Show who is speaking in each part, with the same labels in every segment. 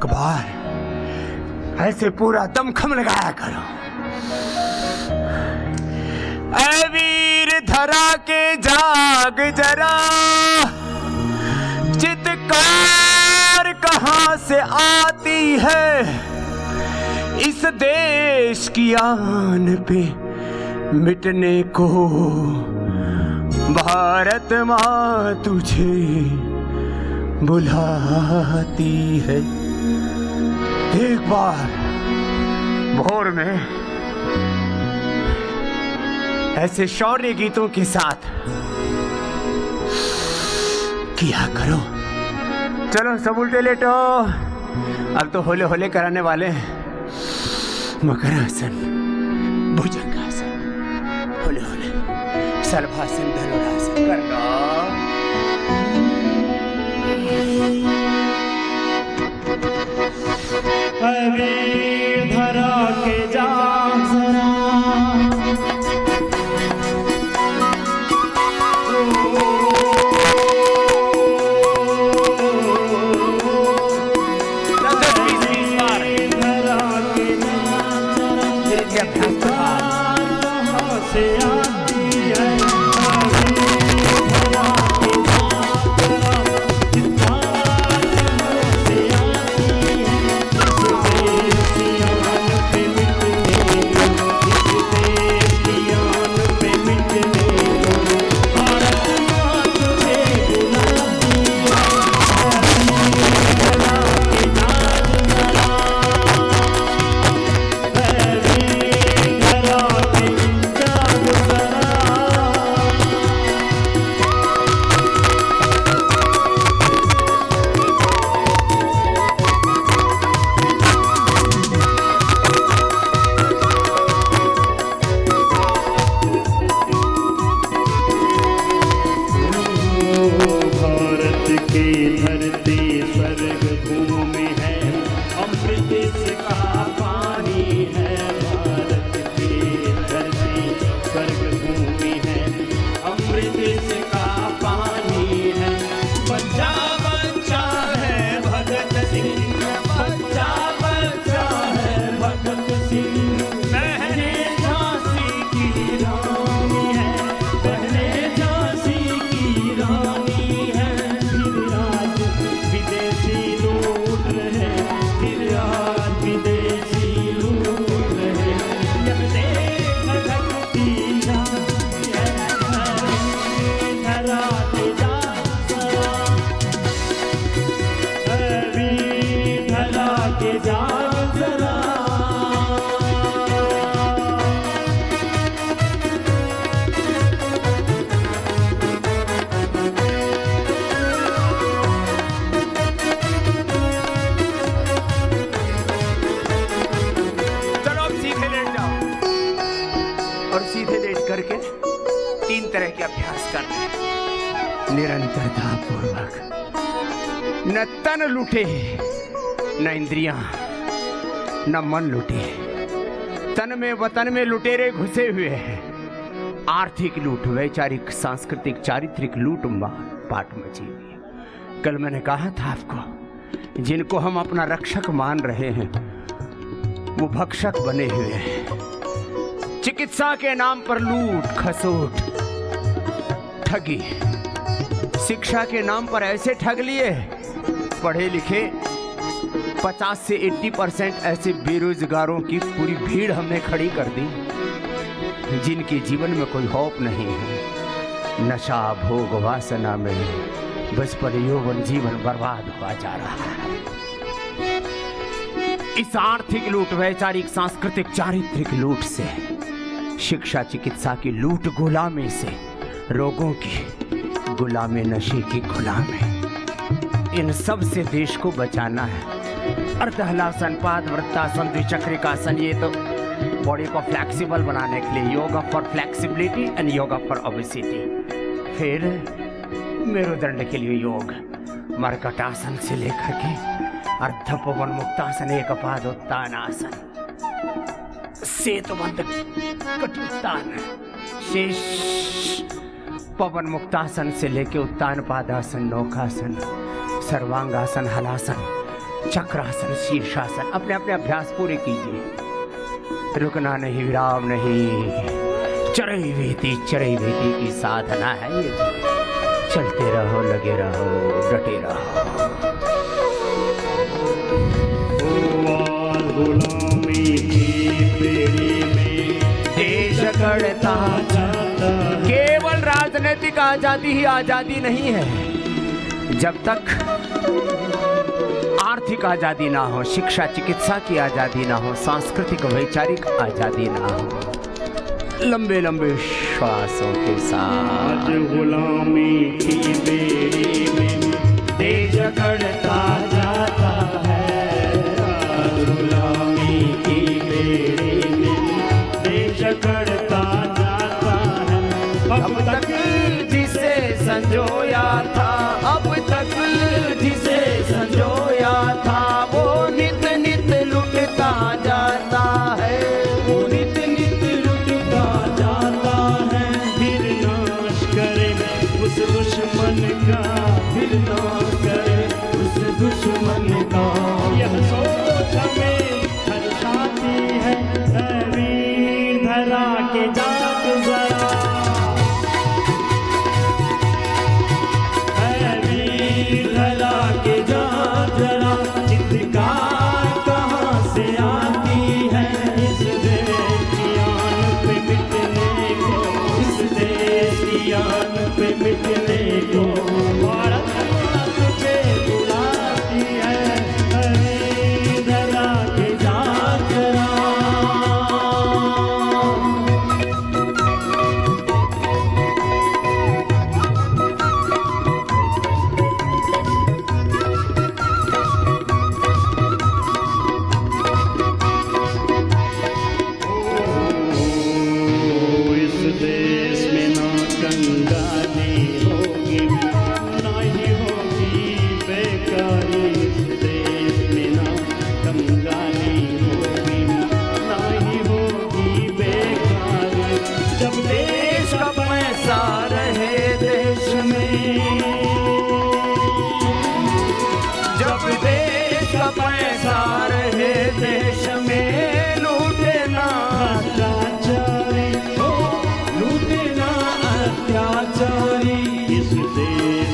Speaker 1: एक बार ऐसे पूरा दमखम लगाया करो। ऐ वीर धरा के जाग जरा, चित्कार कहां से आती है, इस देश की आन पे मिटने को भारत माँ तुझे बुलाती है। एक बार भोर में ऐसे शौर्य गीतों के साथ किया करो। चलो सब उल्टे लेटो, अब तो होले होले कराने वाले हैं। मकरासन, भुजंगासन, होले होले, सर्वासन, धनुरासन करना।
Speaker 2: वीर धरा के जाग जरा,
Speaker 1: निरंतरता पूर्वक। न तन लूटे, न इंद्रियां, न मन लूटे। तन में वतन में लुटेरे घुसे हुए हैं। आर्थिक लूट, वैचारिक, सांस्कृतिक, चारित्रिक लूट पाट मची हुई। कल मैंने कहा था आपको, जिनको हम अपना रक्षक मान रहे हैं वो भक्षक बने हुए हैं। चिकित्सा के नाम पर लूट खसोट, ठगी। शिक्षा के नाम पर ऐसे ठग लिए, पढ़े लिखे 50 से 80% ऐसे बेरोजगारों की पूरी भीड़ हमने खड़ी कर दी, जिनके जीवन में कोई होप नहीं है। नशा भोग वासना में बस पर यौवन जीवन बर्बाद हुआ जा रहा है। इस आर्थिक लूट, वैचारिक, सांस्कृतिक, चारित्रिक लूट से, शिक्षा चिकित्सा की लूट, गुलामी से, रोगों की गुलामी, नशे की गुलामी, इन सब से देश को बचाना है। अर्धहलासन, पादवृत्तासन, द्विचक्रिकासन, ये तो बॉडी को फ्लेक्सिबल बनाने के लिए, yoga for flexibility and yoga for obesity. फिर मेरुदंड के लिए योग, मर्कटासन से लेकर के अर्धपवन मुक्तासन, एकपादोत्तानासन, सेतुबंध कटुत्तान, शेष पवन मुक्तासन से लेके उत्तान पादासन, नौकासन, सर्वांगासन, हलासन, चक्रासन, शीर्षासन, अपने अपने अभ्यास पूरे कीजिए। रुकना नहीं, विराम नहीं। चरई वेती की साधना है ये। चलते रहो, लगे रहो, डटे रहो।
Speaker 2: गुलामी की बेड़ी में
Speaker 1: देश गढ़ता
Speaker 2: जाता है।
Speaker 1: केवल राजनीतिक आजादी ही आजादी नहीं है। जब तक आर्थिक आजादी ना हो, शिक्षा चिकित्सा की आजादी ना हो, सांस्कृतिक वैचारिक आजादी ना हो, लंबे लंबे श्वासों के साथ
Speaker 2: आज गुलामी की बेड़ी में देश गढ़ता जाता है। आज गुलामी की बेड़ी में देश गढ़ता जाता है।
Speaker 1: अब तक जिसे संजोया था, अब तक जिसे संजोया था, वो नित नित लुटता जाता है।
Speaker 2: वो नित नित लुटता जाता है। फिर नाश करे उस दुश्मन का, फिर नाश करे उस दुश्मन का। यह सोच हमें हर्षाती है। ऐ वीर धरा के जाग जरा, ऐ वीर धरा के जाग जरा। चित्कार कहाँ से आती है इस देश की आन पे मिटने को, इस देश की आन पे मिटने को। भारत माँ तुझे बुलाती है। ऐ वीर धरा के जाग जरा। इस देश में ना कंगाली होगी, ना ही होगी बेकारी। इस देश में ना कंगाली होगी, ना ही होगी बेकारी। जब देश का पैसा रहे देश में,
Speaker 1: जब देश का पैसा रहे देश में, लूटे ना
Speaker 2: अत्याचारी हो, लूटे ना अत्याचारी। इस देश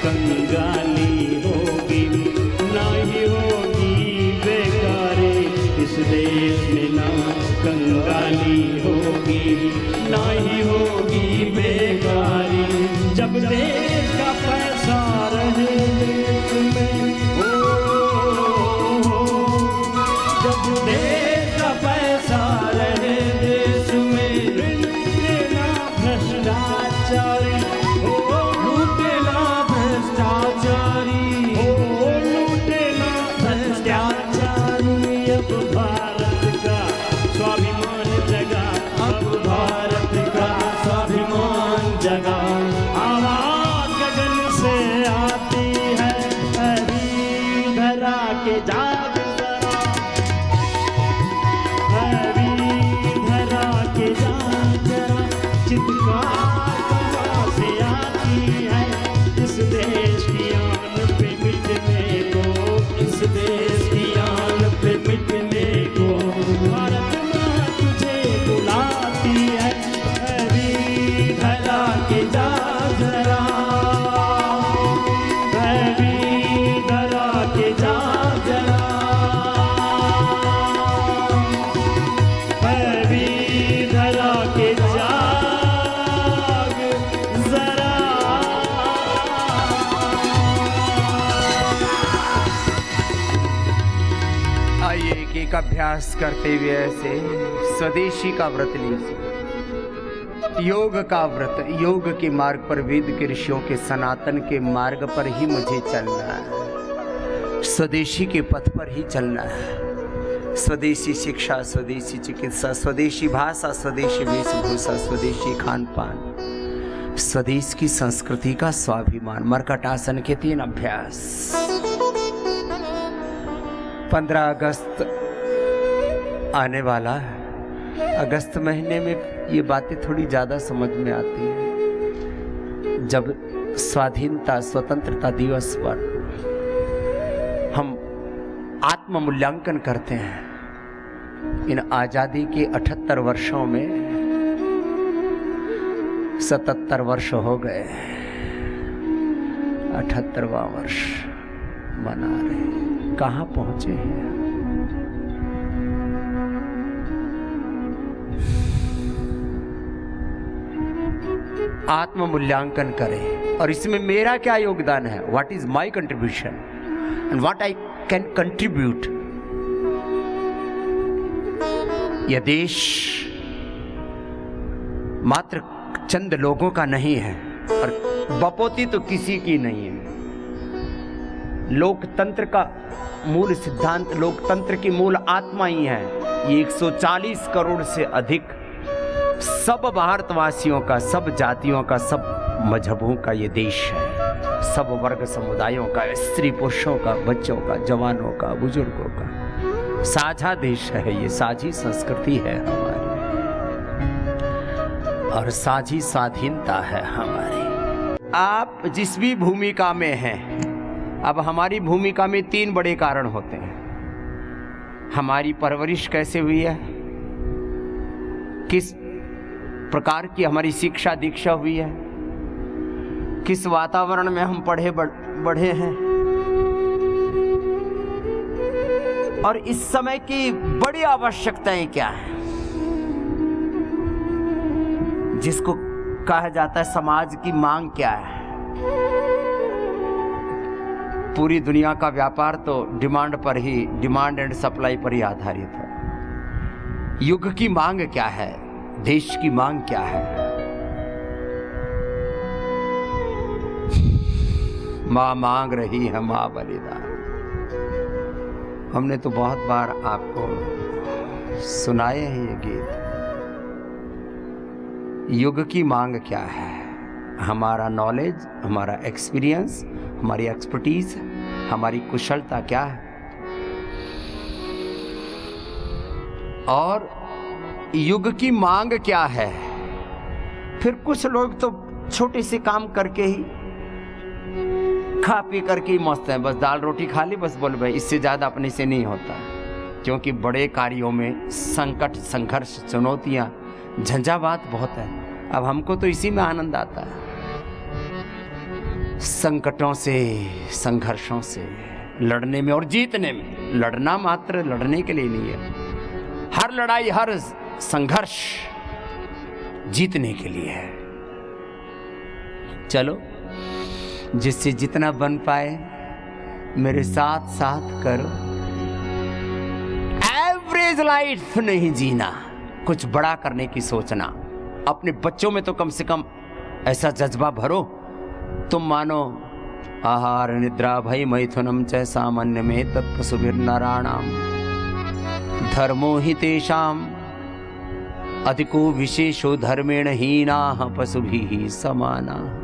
Speaker 2: कंगाली होगी, ना ही होगी बेकारी। इस देश में ना कंगाली होगी, ना ही होगी बेकारी। जब देश का पैसा रहे देश में, जब देश का पैसा रहे देश में, लूटे ना भ्रष्टाचारी हो, लूटे ना भ्रष्टाचारी हो, लूटे ना भ्रष्टाचारी। अब भारत का स्वाभिमान जगा, अब भारत का स्वाभिमान जगा। आवाज गगन से आती है। ऐ वीर धरा के जाग जरा, ऐ वीर धरा के जाग जरा। चित्कार कहाँ से आती है इस देश की आन पे मिटने को, इस देश की आन पे मिटने को। भारत माँ तुझे बुलाती है। ऐ वीर धरा के जाग जरा, ऐ वीर धरा के जाग जरा, ऐ वीर धरा के जाग जरा।
Speaker 1: आइए एक एक अभ्यास करते हुए ऐसे स्वदेशी का व्रत लीजिए। योग का व्रत, योग के मार्ग पर, वेद के ऋषियों के सनातन के मार्ग पर ही मुझे चलना है। स्वदेशी के पथ पर ही चलना है। स्वदेशी शिक्षा, स्वदेशी चिकित्सा, स्वदेशी भाषा, स्वदेशी वेशभूषा, स्वदेशी खान पान, स्वदेश की संस्कृति का स्वाभिमान। मरकट आसन के 3 अभ्यास। 15 अगस्त आने वाला है। अगस्त महीने में ये बातें थोड़ी ज़्यादा समझ में आती हैं। जब स्वाधीनता, स्वतंत्रता दिवस पर हम आत्म मूल्यांकन करते हैं। इन आजादी के 78 वर्षों में 77 वर्ष हो गए, 78वां वर्ष मना रहे। कहाँ पहुंचे हैं? आत्म मूल्यांकन करें और इसमें मेरा क्या योगदान है, what is my contribution and what I can contribute. यह देश मात्र चंद लोगों का नहीं है और बपोती तो किसी की नहीं है। लोकतंत्र का मूल सिद्धांत, लोकतंत्र की मूल आत्मा ही है। ये 140 करोड़ से अधिक सब भारतवासियों का, सब जातियों का, सब मजहबों का ये देश है। सब वर्ग समुदायों का, स्त्री पुरुषों का, बच्चों का, जवानों का, बुजुर्गों का साझा देश है। ये साझी संस्कृति है हमारी और साझी स्वाधीनता है हमारी। आप जिस भी भूमिका में हैं, अब हमारी भूमिका में 3 बड़े कारण होते हैं। हमारी परवरिश कैसे हुई है, किस प्रकार की हमारी शिक्षा दीक्षा हुई है, किस वातावरण में हम पढ़े बढ़े हैं, और इस समय की बड़ी आवश्यकताएं क्या हैं, जिसको कहा जाता है समाज की मांग क्या है। पूरी दुनिया का व्यापार तो डिमांड पर ही, डिमांड एंड सप्लाई पर ही आधारित है। युग की मांग क्या है, देश की मांग क्या है। मां मांग रही है मां बलिदान। हमने तो बहुत बार आपको सुनाए हैं ये गीत। युग की मांग क्या है, हमारा नॉलेज, हमारा एक्सपीरियंस, हमारी एक्सपर्टीज, हमारी कुशलता क्या है। और युग की मांग क्या है। फिर कुछ लोग तो छोटे से काम करके ही, खा पी करके ही मस्त हैं, बस दाल रोटी खा ली, बस बोल भाई इससे ज्यादा अपने से नहीं होता। क्योंकि बड़े कार्यों में संकट, संघर्ष, चुनौतियां, झंझावात बहुत है। अब हमको तो इसी में आनंद आता है, संकटों से, संघर्षों से लड़ने में और जीतने में। लड़ना मात्र लड़ने के लिए नहीं है, हर लड़ाई, हर संघर्ष जीतने के लिए है। चलो, जिससे जितना बन पाए मेरे साथ साथ करो। एवरेज लाइफ नहीं जीना, कुछ बड़ा करने की सोचना। अपने बच्चों में तो कम से कम ऐसा जज्बा भरो, तुम मानो आहार निद्रा भय मैथुनम च सामान्य में तत्पशुभिर्नराणाम धर्मो हि तेषाम अधिको विशेषो धर्मेण हीनाः पशुभिः समानाः।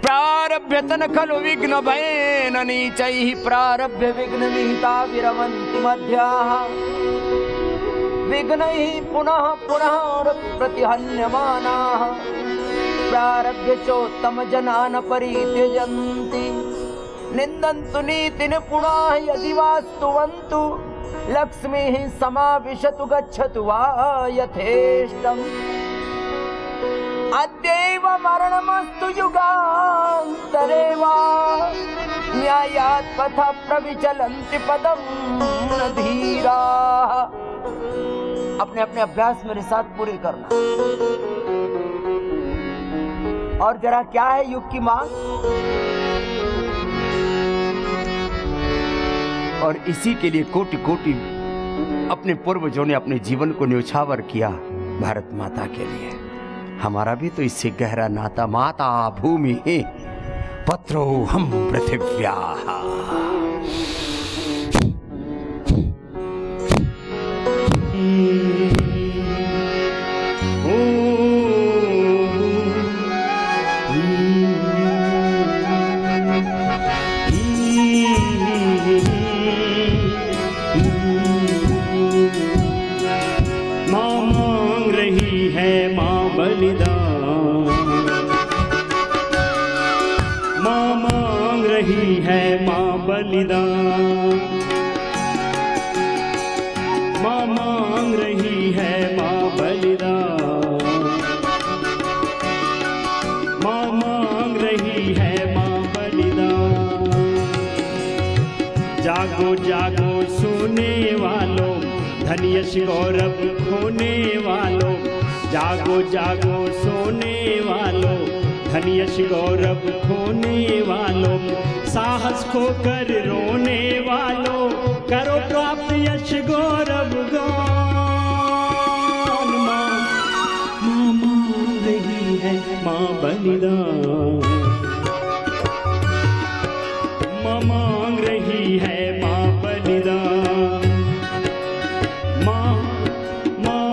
Speaker 1: प्रारभ्यतन खलु विघ्न भयेन नीचैः प्रारभ्य विघ्न विहिता विरमन्ति मध्याः। विघ्नैः पुनः पुनः प्रतिहन्यमानाः प्रारभ्य चोत्तम जनान् परित्यजन्ति। निन्दन्तु नीति निपुणाः यदि वा स्तुवन्तु लक्ष्मीः समाविशतु गच्छतु वा यथेष्टम्। अद्यैव मरणमस्तु युगान्तरे वा न्यायात् पथा प्रविचलन्ति पदं न धीराः। अपने अपने अभ्यास मेरे साथ पूरे करना। और जरा क्या है युग की मांग, और इसी के लिए कोटि कोटि अपने पूर्वजों ने अपने जीवन को न्योछावर किया भारत माता के लिए। हमारा भी तो इससे गहरा नाता। माता भूमि पत्रो हम पृथिव्या।
Speaker 2: बलिदान जागो जागो सोने वालों, धन यश गौरव खोने वालों। जागो जागो सोने वालों, धन यश गौरव खोने वालों। साहस खोकर रोने वालों, करो प्राप्त यश गौरव गान। माँ मांग रही है माँ बलिदान, माँ मांग रही है माँ बलिदान। माँ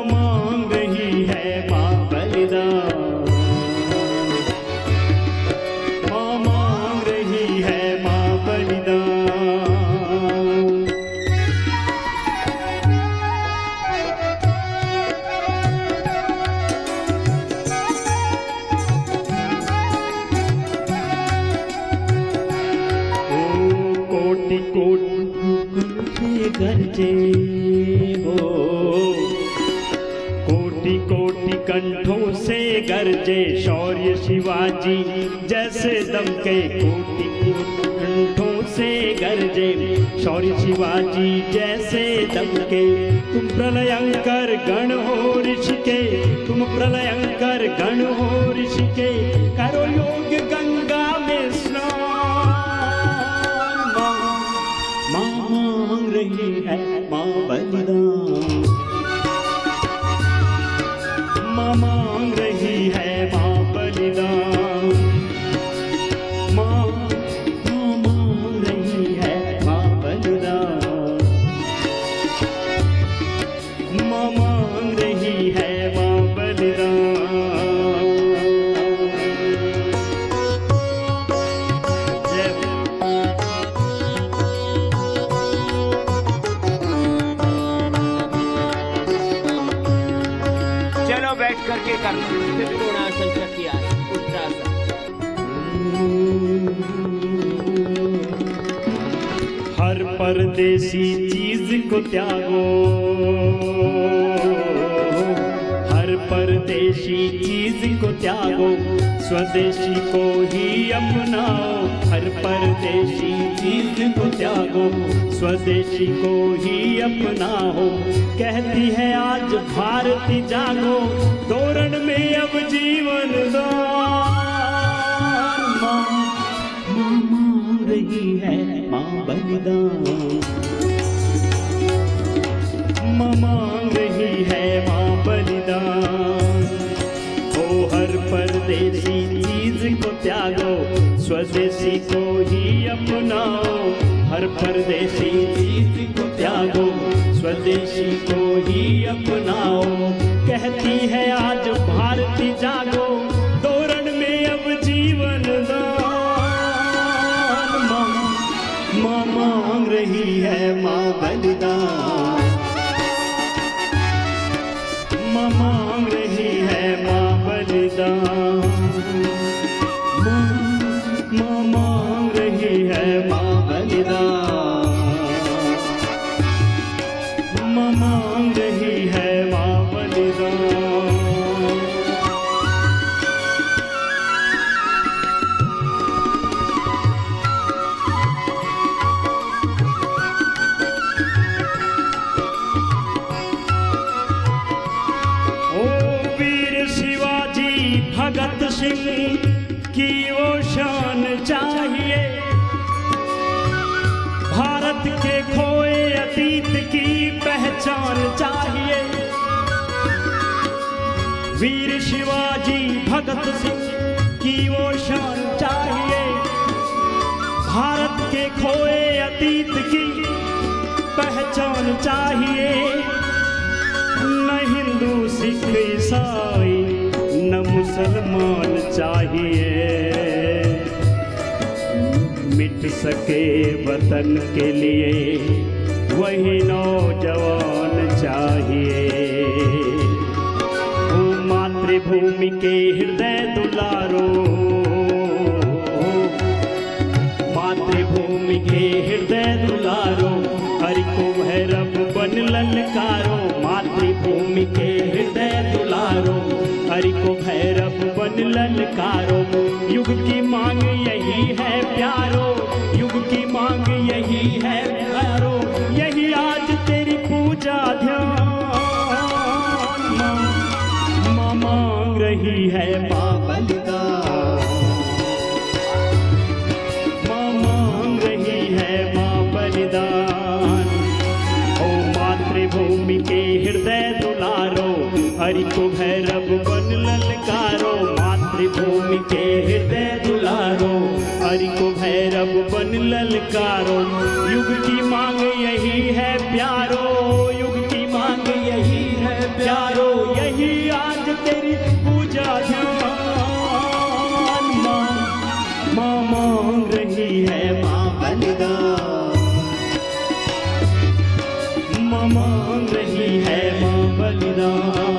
Speaker 2: मांग रही है माँ बलिदान, माँ मांग रही है माँ बलिदान। कोटि कोटि गरजे हो, कोटि कोटि कंठों से गरजे शौर्य शिवाजी जैसे दमके। कोटि कोटि कंठों से गरजे शौर्य शिवाजी जैसे दमके। तुम प्रलयंकर गण हो ऋषिके, तुम प्रलयंकर गण हो ऋषिके। करो योग गंगा में स्नान। माँ मांग रही है माँ बलिदान, माँ मांग रही है माँ बलिदान। माँ मांग रही है माँ बलिदान, माँ मांग रही है माँ बलिदान।
Speaker 1: चलो बैठ करके करना।
Speaker 3: त्रिकोणासन चक्रियासन उत्तरासन।
Speaker 2: हर परदेसी चीज को त्यागो, हर परदेसी चीज को त्यागो। स्वदेशी को ही अपनाओ, हर परदेसी चीज को त्यागो। स्वदेशी को ही अपनाओ। कहती है आज भारती जागो, तोरण में अब जीवन दान। माँ मांग रही है माँ बलिदान, माँ मांग रही है माँ बलिदान। ओ हर परदेसी चीज को त्यागो, स्वदेशी को ही अपनाओ। हर परदेसी चीज को त्यागो, स्वदेशी को ही अपनाओ। कहती है आज भारती जागो, तोरण में अब जीवन दान। माँ मांग रही है माँ बलिदान, माँ मांग रही है माँ बलिदान। माँ मांग रही है माँ बलिदान, माँ मांग रही है माँ बलिदान। भगत सिंह की वो शान चाहिए, भारत के खोए अतीत की पहचान चाहिए। वीर शिवाजी भगत सिंह की वो शान चाहिए, भारत के खोए अतीत की पहचान चाहिए। न हिंदू सिख ईसाई न मुसलमान चाहिए, मिट सके वतन के लिए वही नौजवान चाहिए। वो मातृभूमि के हृदय दुलारो, मातृभूमि के हृदय दुलारो। हरि को भैरव बन ललकारो, मातृभूमि के हृदय दुलारो। हरि को भैरव बन ललकारो। युग की मांग यही है प्यारो, युग की मांग यही है प्यारो। रही है माँ बलिदान, माँ मांग रही है माँ बलिदान। ओ मातृभूमि के हृदय दुलारो, हरि को भैरव बन ललकारो। मातृभूमि के हृदय दुलारो, हरि को भैरव बन ललकारो। युग की मांग यही है प्यारो, युग की मांग यही है प्यारो। यही आज तेरी पूजा ध्यान, माँ मांग रही है माँ बलिदान, माँ मांग रही है माँ बलिदान।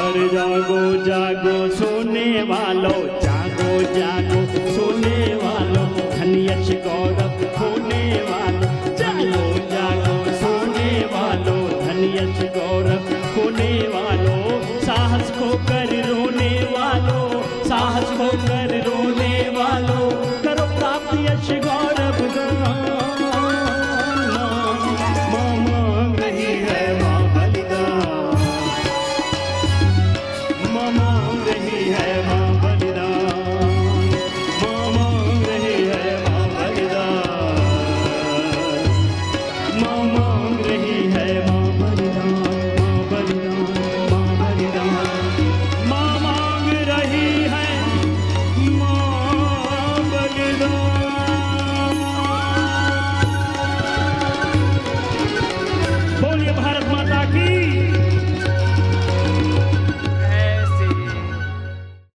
Speaker 2: अरे जागो जागो सोने वालों, जागो जागो